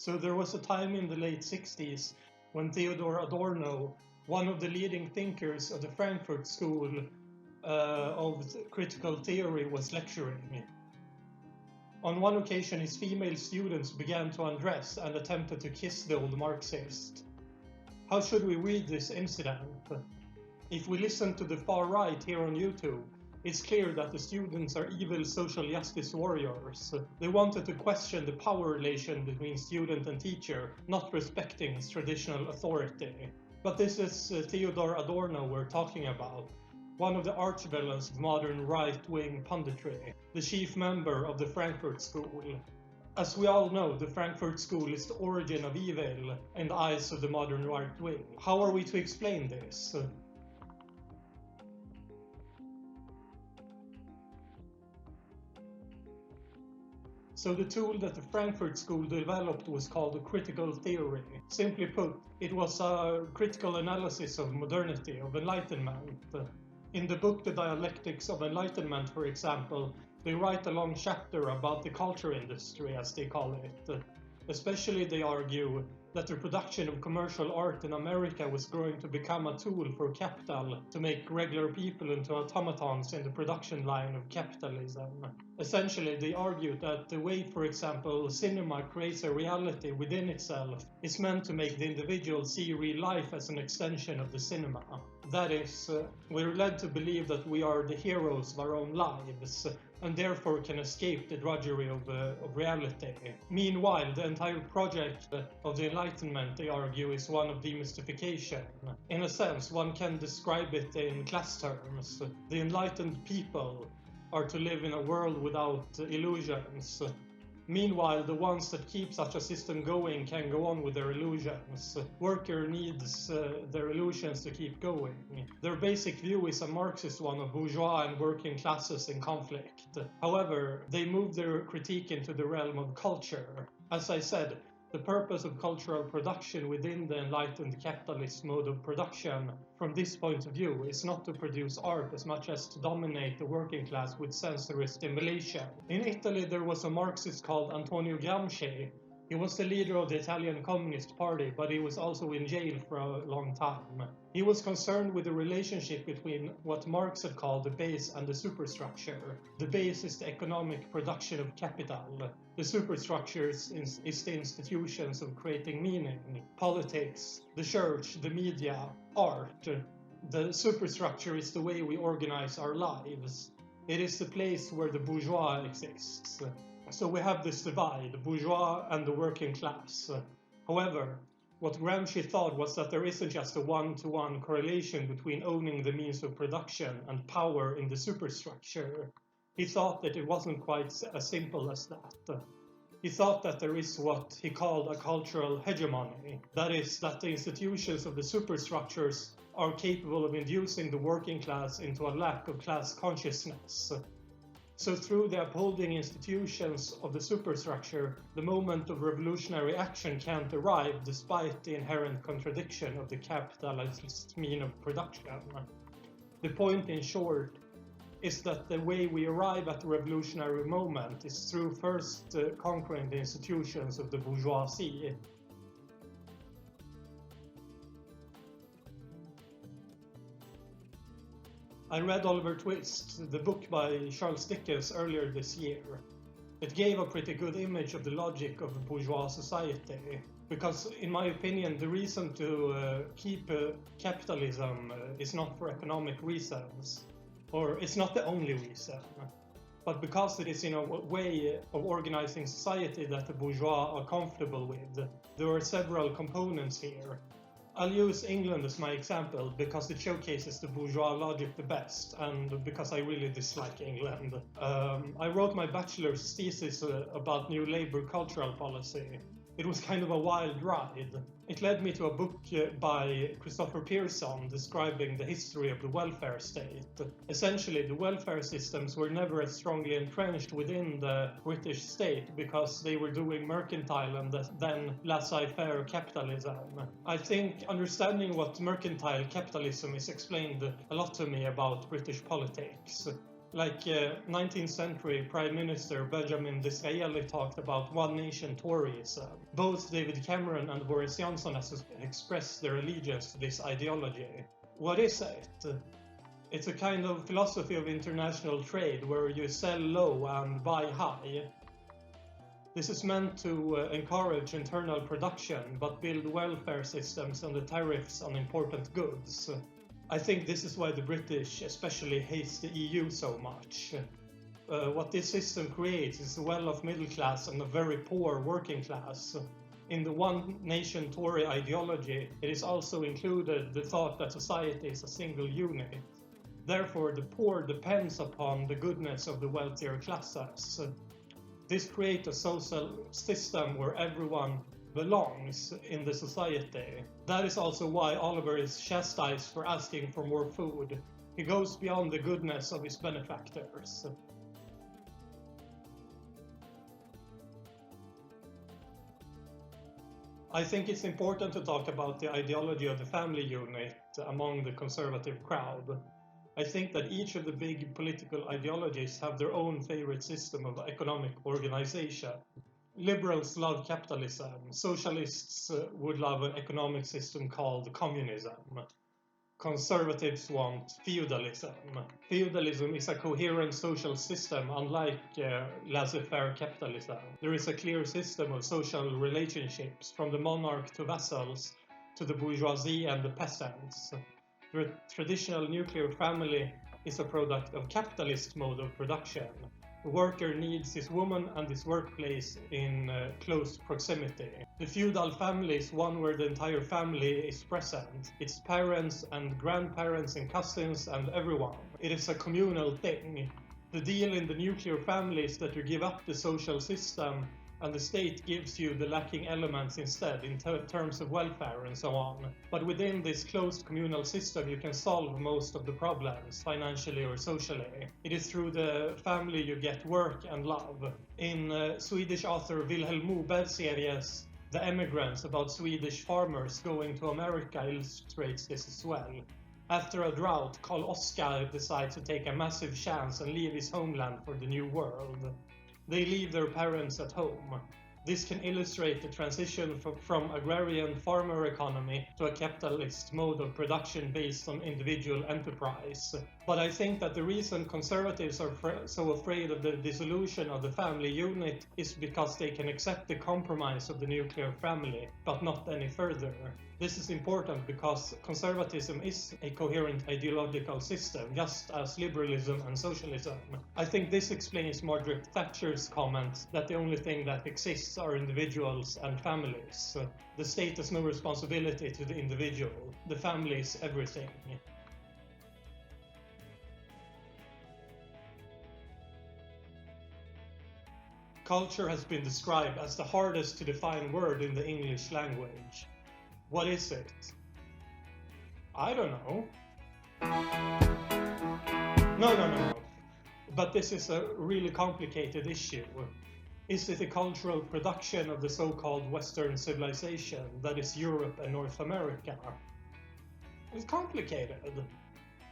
So there was a time in the late 60s when Theodor Adorno, one of the leading thinkers of the Frankfurt School of critical theory, was lecturing. On one occasion, his female students began to undress and attempted to kiss the old Marxist. How should we read this incident? If we listen to the far right here on YouTube, it's clear that the students are evil social justice warriors. They wanted to question the power relation between student and teacher, not respecting his traditional authority. But this is Theodor Adorno we're talking about, one of the archvillains of modern right-wing punditry, the chief member of the Frankfurt School. As we all know, the Frankfurt School is the origin of evil in the eyes of the modern right wing. How are we to explain this? So the tool that the Frankfurt School developed was called a critical theory. Simply put, it was a critical analysis of modernity, of enlightenment. In the book The Dialectics of Enlightenment, for example, they write a long chapter about the culture industry, as they call it. Especially they argue that the production of commercial art in America was growing to become a tool for capital to make regular people into automatons in the production line of capitalism. Essentially, they argue that the way, for example, cinema creates a reality within itself is meant to make the individual see real life as an extension of the cinema. That is, we're led to believe that we are the heroes of our own lives, and therefore can escape the drudgery of reality. Meanwhile, the entire project of the Enlightenment, they argue, is one of demystification. In a sense, one can describe it in class terms. The enlightened people are to live in a world without illusions. Meanwhile, the ones that keep such a system going can go on with their illusions. Worker needs their illusions to keep going. Their basic view is a Marxist one of bourgeois and working classes in conflict. However, they move their critique into the realm of culture. As I said, the purpose of cultural production within the enlightened capitalist mode of production, from this point of view, is not to produce art as much as to dominate the working class with sensory stimulation. In Italy, there was a Marxist called Antonio Gramsci. He was the leader of the Italian Communist Party, but he was also in jail for a long time. He was concerned with the relationship between what Marx had called the base and the superstructure. The base is the economic production of capital. The superstructure is the institutions of creating meaning, politics, the church, the media, art. The superstructure is the way we organize our lives. It is the place where the bourgeois exists. So we have this divide, the bourgeois and the working class. However, what Gramsci thought was that there isn't just a one-to-one correlation between owning the means of production and power in the superstructure. He thought that it wasn't quite as simple as that. He thought that there is what he called a cultural hegemony. That is, that the institutions of the superstructures are capable of inducing the working class into a lack of class consciousness. So through the upholding institutions of the superstructure, the moment of revolutionary action can't arrive despite the inherent contradiction of the capitalist mean of production. The point, in short, is that the way we arrive at the revolutionary moment is through first conquering the institutions of the bourgeoisie. I read Oliver Twist, the book by Charles Dickens, earlier this year. It gave a pretty good image of the logic of the bourgeois society, because in my opinion the reason to keep capitalism is not for economic reasons, or it's not the only reason, but because it is in a way of organizing society that the bourgeois are comfortable with. There are several components here. I'll use England as my example because it showcases the bourgeois logic the best, and because I really dislike England. I wrote my bachelor's thesis about New Labour cultural policy. It was kind of a wild ride. It led me to a book by Christopher Pearson describing the history of the welfare state. Essentially, the welfare systems were never as strongly entrenched within the British state because they were doing mercantile and then laissez-faire capitalism. I think understanding what mercantile capitalism is explained a lot to me about British politics. Like 19th century Prime Minister Benjamin Disraeli talked about one nation Toryism. Both David Cameron and Boris Johnson has expressed their allegiance to this ideology. What is it? It's a kind of philosophy of international trade where you sell low and buy high. This is meant to encourage internal production but build welfare systems and the tariffs on important goods. I think this is why the British especially hates the EU so much. What this system creates is a well-off middle class and a very poor working class. In the one nation Tory ideology, it is also included the thought that society is a single unit. Therefore, the poor depends upon the goodness of the wealthier classes. This creates a social system where everyone belongs in the society. That is also why Oliver is chastised for asking for more food. He goes beyond the goodness of his benefactors. I think it's important to talk about the ideology of the family unit among the conservative crowd. I think that each of the big political ideologies have their own favorite system of economic organization. Liberals love capitalism. Socialists would love an economic system called communism. Conservatives want feudalism. Feudalism is a coherent social system, unlike laissez-faire capitalism. There is a clear system of social relationships, from the monarch to vassals, to the bourgeoisie and the peasants. The traditional nuclear family is a product of capitalist mode of production. The worker needs his woman and his workplace in close proximity. The feudal family is one where the entire family is present. Its parents and grandparents and cousins and everyone. It is a communal thing. The deal in the nuclear family is that you give up the social system and the state gives you the lacking elements instead in terms of welfare and so on. But within this closed communal system you can solve most of the problems, financially or socially. It is through the family you get work and love. In Swedish author Vilhelm Moberg's series The Emigrants, about Swedish farmers going to America, illustrates this as well. After a drought, Karl Oskar decides to take a massive chance and leave his homeland for the new world. They leave their parents at home. This can illustrate the transition from agrarian farmer economy to a capitalist mode of production based on individual enterprise. But I think that the reason conservatives are so afraid of the dissolution of the family unit is because they can accept the compromise of the nuclear family, but not any further. This is important because conservatism is a coherent ideological system, just as liberalism and socialism. I think this explains Margaret Thatcher's comment that the only thing that exists are individuals and families. The state has no responsibility to the individual. The family is everything. Culture has been described as the hardest to define word in the English language. What is it? I don't know. No. But this is a really complicated issue. Is it a cultural production of the so-called Western civilization, that is Europe and North America? It's complicated.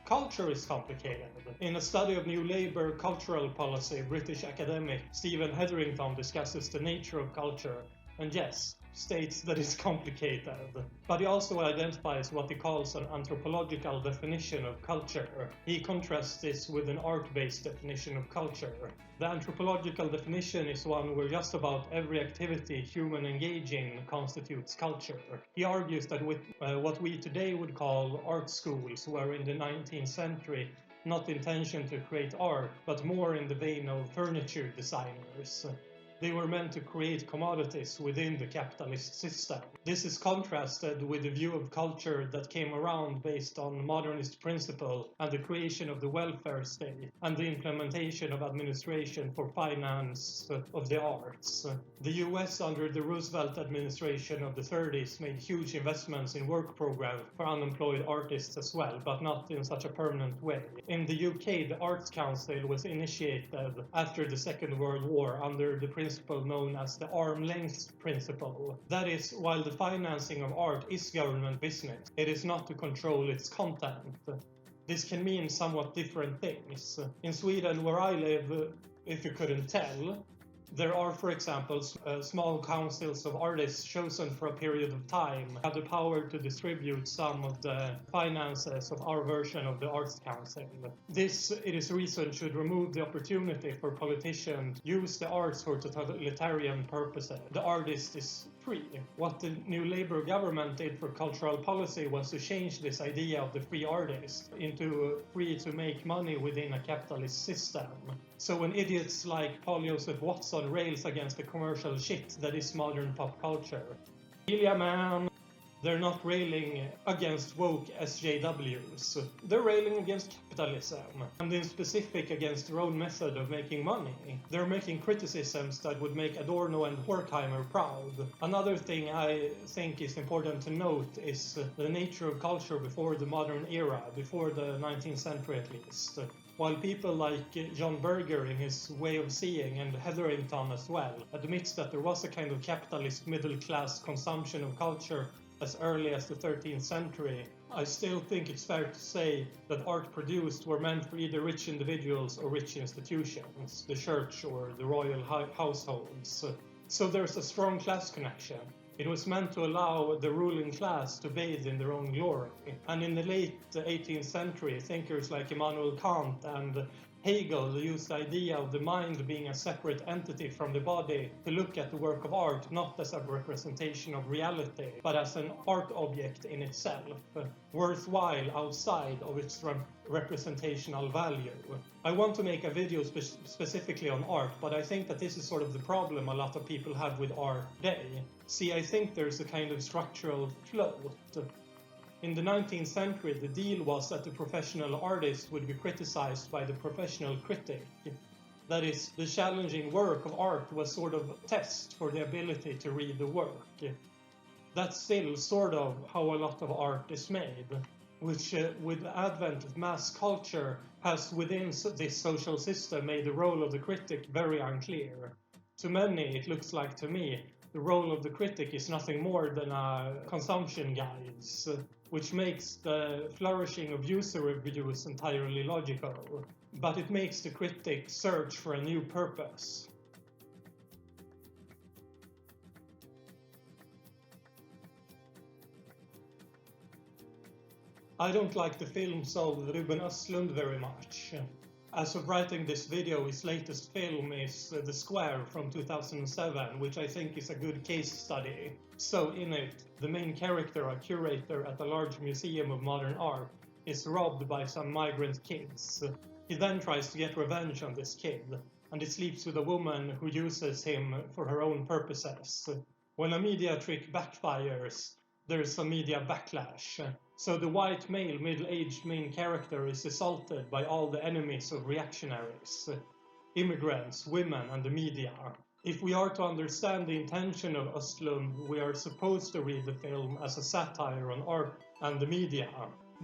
Culture is complicated. In a study of New Labour cultural policy, British academic Stephen Hetherington discusses the nature of culture, and yes, states that it's complicated. But he also identifies what he calls an anthropological definition of culture. He contrasts this with an art-based definition of culture. The anthropological definition is one where just about every activity human engage in constitutes culture. He argues that with what we today would call art schools were in the 19th century not intention to create art, but more in the vein of furniture designers. They were meant to create commodities within the capitalist system. This is contrasted with the view of culture that came around based on modernist principle and the creation of the welfare state and the implementation of administration for finance of the arts. The US under the Roosevelt administration of the 30s made huge investments in work programs for unemployed artists as well, but not in such a permanent way. In the UK, the Arts Council was initiated after the Second World War under the principle known as the arm's length principle. That is, while the financing of art is government business, it is not to control its content. This can mean somewhat different things. In Sweden, where I live, if you couldn't tell, there are, for example, small councils of artists chosen for a period of time have the power to distribute some of the finances of our version of the Arts Council. This, it is reasoned, should remove the opportunity for politicians to use the arts for totalitarian purposes. The artist is free. What the new Labour government did for cultural policy was to change this idea of the free artist into free to make money within a capitalist system. So when idiots like Paul Joseph Watson rails against the commercial shit that is modern pop culture, Ilya man, they're not railing against woke SJWs. They're railing against capitalism, and in specific against their own method of making money. They're making criticisms that would make Adorno and Horkheimer proud. Another thing I think is important to note is the nature of culture before the modern era, before the 19th century at least. While people like John Berger in his way of seeing, and Hetherington as well, admits that there was a kind of capitalist middle-class consumption of culture as early as the 13th century, I still think it's fair to say that art produced were meant for either rich individuals or rich institutions, the church or the royal households. So there's a strong class connection. It was meant to allow the ruling class to bathe in their own glory. And in the late 18th century, thinkers like Immanuel Kant and Hegel used the idea of the mind being a separate entity from the body to look at the work of art not as a representation of reality, but as an art object in itself, worthwhile outside of its representational value. I want to make a video specifically on art, but I think that this is sort of the problem a lot of people have with art today. See, I think there's a kind of structural float. In the 19th century, the deal was that the professional artist would be criticized by the professional critic. That is, the challenging work of art was sort of a test for the ability to read the work. That's still sort of how a lot of art is made, which with the advent of mass culture has within this social system made the role of the critic very unclear. To many, it looks like to me, the role of the critic is nothing more than a consumption guide, which makes the flourishing of user reviews entirely logical, but it makes the critic search for a new purpose. I don't like the films of Ruben Östlund very much. As of writing this video, his latest film is The Square from 2007, which I think is a good case study. So in it, the main character, a curator at a large museum of modern art, is robbed by some migrant kids. He then tries to get revenge on this kid, and he sleeps with a woman who uses him for her own purposes. When a media trick backfires, there's a media backlash. So the white male middle-aged main character is assaulted by all the enemies of reactionaries, immigrants, women and the media. If we are to understand the intention of Östlund, we are supposed to read the film as a satire on art and the media.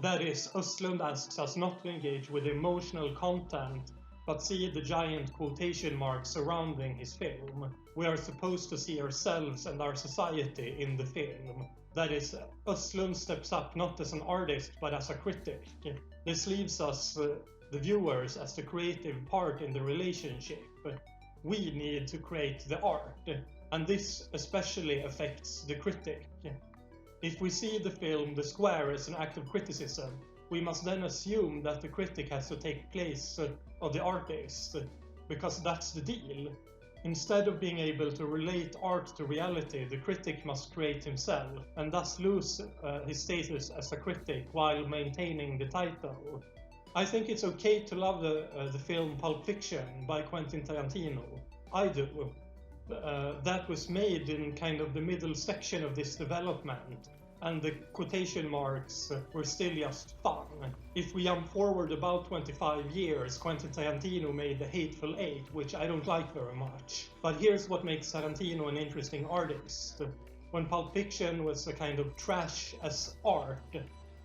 That is, Östlund asks us not to engage with emotional content, but see the giant quotation marks surrounding his film. We are supposed to see ourselves and our society in the film. That is, Östlund steps up not as an artist, but as a critic. This leaves us, the viewers, as the creative part in the relationship. We need to create the art, and this especially affects the critic. If we see the film The Square as an act of criticism, we must then assume that the critic has to take place of the artist, because that's the deal. Instead of being able to relate art to reality, the critic must create himself, and thus lose his status as a critic while maintaining the title. I think it's okay to love the film Pulp Fiction by Quentin Tarantino. I do. That was made in kind of the middle section of this development, and the quotation marks were still just fun. If we jump forward about 25 years, Quentin Tarantino made The Hateful Eight, which I don't like very much. But here's what makes Tarantino an interesting artist. When Pulp Fiction was a kind of trash as art,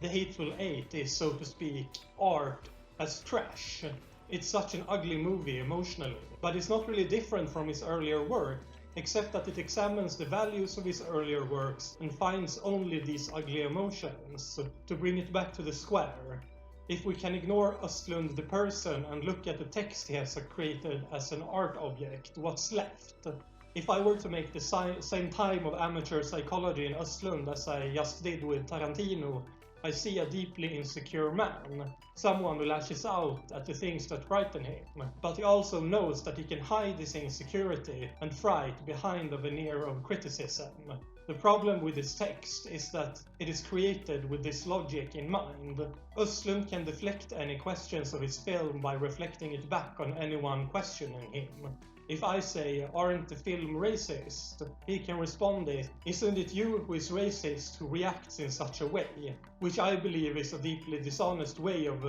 The Hateful Eight is, so to speak, art as trash. It's such an ugly movie emotionally, but it's not really different from his earlier work, except that it examines the values of his earlier works and finds only these ugly emotions. To bring it back to The Square, If we can ignore Östlund the person and look at the text he has created as an art object, what's left? If I were to make the same time of amateur psychology in Östlund as I just did with Tarantino, I see a deeply insecure man, someone who lashes out at the things that frighten him, but he also knows that he can hide his insecurity and fright behind a veneer of criticism. The problem with this text is that it is created with this logic in mind. Östlund can deflect any questions of his film by reflecting it back on anyone questioning him. If I say, aren't the film racist? He can respond it, isn't it you who is racist who reacts in such a way? Which I believe is a deeply dishonest way of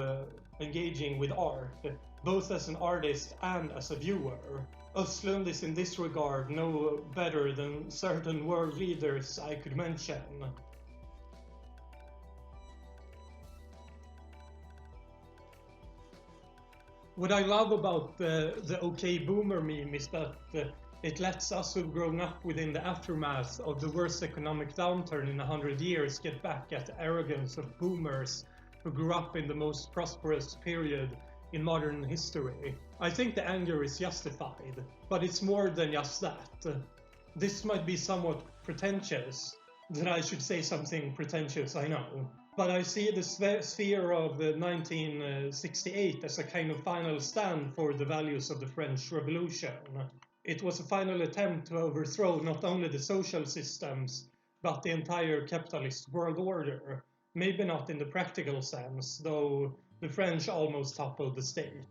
engaging with art, both as an artist and as a viewer. Östlund is in this regard no better than certain world leaders I could mention. What I love about the OK Boomer meme is that it lets us who've grown up within the aftermath of the worst economic downturn in 100 years get back at the arrogance of boomers who grew up in the most prosperous period in modern history. I think the anger is justified, but it's more than just that. This might be somewhat pretentious, that I should say something pretentious, I know. But I see the sphere of 1968 as a kind of final stand for the values of the French Revolution. It was a final attempt to overthrow not only the social systems, but the entire capitalist world order. Maybe not in the practical sense, though the French almost toppled the state,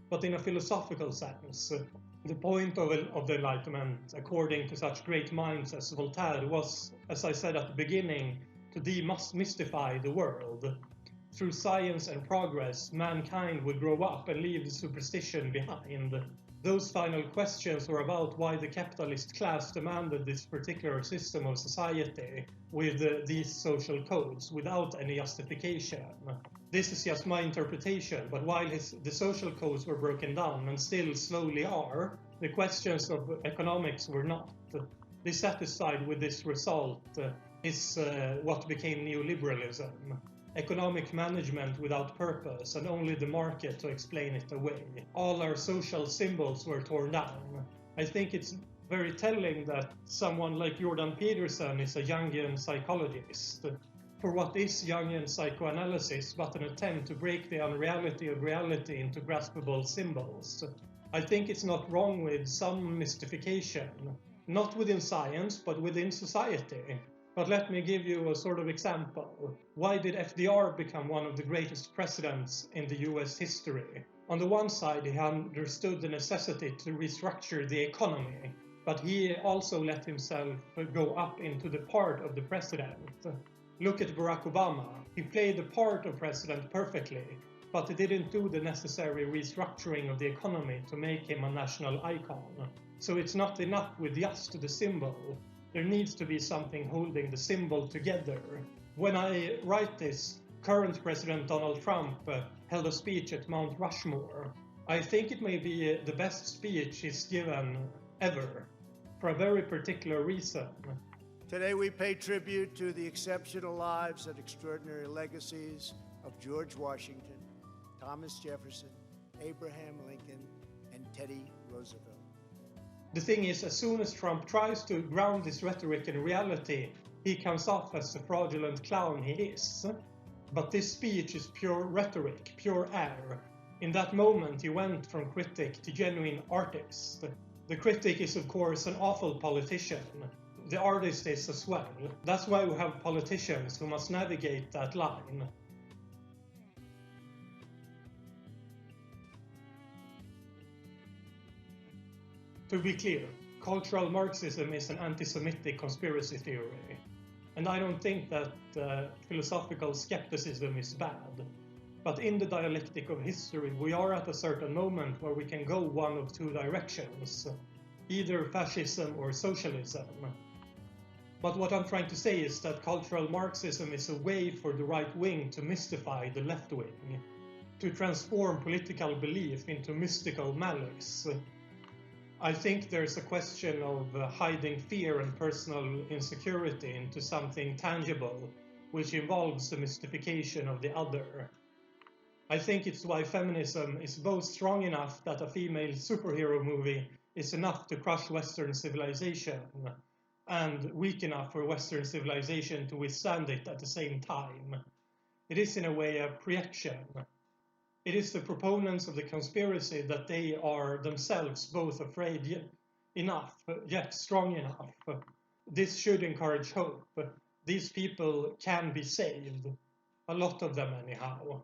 but in a philosophical sense. The point of the Enlightenment, according to such great minds as Voltaire, was, as I said at the beginning, to demystify the world. Through science and progress, mankind would grow up and leave the superstition behind. Those final questions were about why the capitalist class demanded this particular system of society with these social codes without any justification. This is just my interpretation, but while the social codes were broken down and still slowly are, the questions of economics were not. Dissatisfied with this result is what became neoliberalism. Economic management without purpose and only the market to explain it away. All our social symbols were torn down. I think it's very telling that someone like Jordan Peterson is a Jungian psychologist. For what is Jungian psychoanalysis but an attempt to break the unreality of reality into graspable symbols? I think it's not wrong with some mystification, not within science but within society. But let me give you a sort of example. Why did FDR become one of the greatest presidents in the US history? On the one side, he understood the necessity to restructure the economy, but he also let himself go up into the part of the president. Look at Barack Obama. He played the part of president perfectly, but he didn't do the necessary restructuring of the economy to make him a national icon. So it's not enough with just the symbol. There needs to be something holding the symbol together. When I write this, current President Donald Trump held a speech at Mount Rushmore. I think it may be the best speech he's given ever, for a very particular reason. Today we pay tribute to the exceptional lives and extraordinary legacies of George Washington, Thomas Jefferson, Abraham Lincoln, and Teddy Roosevelt. The thing is, as soon as Trump tries to ground this rhetoric in reality, he comes off as the fraudulent clown he is. But this speech is pure rhetoric, pure air. In that moment, he went from critic to genuine artist. The critic is, of course, an awful politician. The artist is as well. That's why we have politicians who must navigate that line. To be clear, cultural Marxism is an anti-Semitic conspiracy theory, and I don't think that philosophical skepticism is bad. But in the dialectic of history, we are at a certain moment where we can go one of two directions, either fascism or socialism. But what I'm trying to say is that cultural Marxism is a way for the right wing to mystify the left wing, to transform political belief into mystical malice. I think there's a question of hiding fear and personal insecurity into something tangible, which involves the mystification of the other. I think it's why feminism is both strong enough that a female superhero movie is enough to crush Western civilization, and weak enough for Western civilization to withstand it at the same time. It is in a way a projection. It is the proponents of the conspiracy that they are themselves both afraid enough, yet strong enough. This should encourage hope. These people can be saved. A lot of them anyhow.